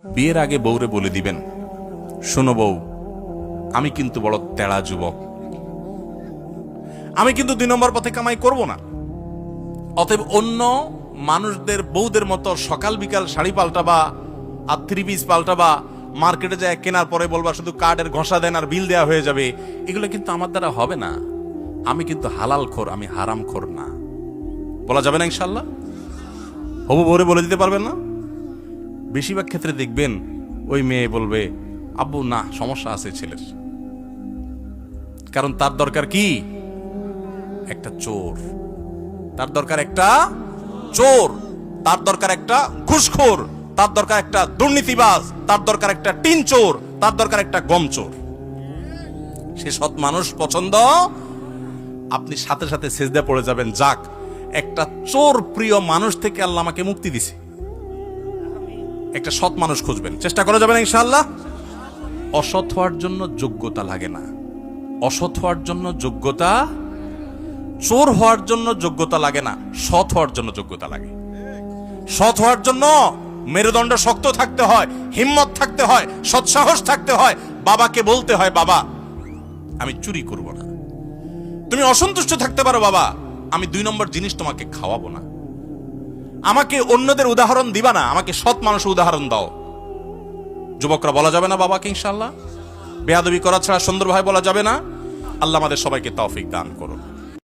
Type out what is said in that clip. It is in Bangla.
বিয়ের আগে বউরে বলে দিবেন, শোনো বউ, আমি কিন্তু বড় তেড়া যুবক, আমি কিন্তু 2 নম্বর পথে কামাই করব না। অতএব অন্য মানুষদের বউদের মতো সকাল বিকাল শাড়ি পাল্টাবা আর 3 পিস পাল্টাবা, মার্কেটে যায় কেনার পরে বলবা শুধু কার্ডের ঘষা দেন আর বিল দেওয়া হয়ে যাবে, এগুলো কিন্তু আমার দ্বারা হবে না। আমি কিন্তু হালাল খোর, আমি হারাম খোর না। বলা যাবে না ইনশাল্লাহ? হবু বউরে বলে দিতে পারবেন না? বেশিরভাগ ক্ষেত্রে দেখবেন ওই মেয়ে বলবে, আব্বু না, সমস্যা আছে ছেলের, কারণ তার দরকার কি? একটা চোর। তার দরকার একটা চোর, তার দরকার একটা ঘুষখোর, তার দরকার একটা দুর্নীতিবাজ, তার দরকার একটা টিন চোর, তার দরকার একটা গম চোর। সে সৎ মানুষ পছন্দ, আপনি সাথে সাথে সেজদা পড়ে যাবেন, যাক একটা চোর প্রিয় মানুষ থেকে আল্লাহ আমাকে মুক্তি দিছে। একটা সৎ মানুষ খুঁজবেন, চেষ্টা করা যাবে না ইনশাআল্লাহ। অসৎ হওয়ার জন্য যোগ্যতা লাগে না, অসৎ হওয়ার জন্য যোগ্যতা, চোর হওয়ার জন্য যোগ্যতা লাগে না, সৎ হওয়ার জন্য যোগ্যতা লাগে। সৎ হওয়ার জন্য মেরুদণ্ড শক্ত থাকতে হয়, হিম্মত থাকতে হয়, সৎসাহস থাকতে হয়। বাবাকে বলতে হয়, বাবা আমি চুরি করব না। তুমি অসন্তুষ্ট থাকতে পারো, বাবা আমি 2 নম্বর জিনিস তোমাকে খাওয়াবো না। আমাকে অন্যদের উদাহরণ দিবা না, আমাকে সৎ মানুষের উদাহরণ দাও। যুবকরা বলা যাবে না বাবাকে ইনশাআল্লাহ? বেয়াদবি করা ছাড়া সুন্দর ভাই বলা যাবে না। আল্লাহ আমাদের সবাইকে তৌফিক দান করুন।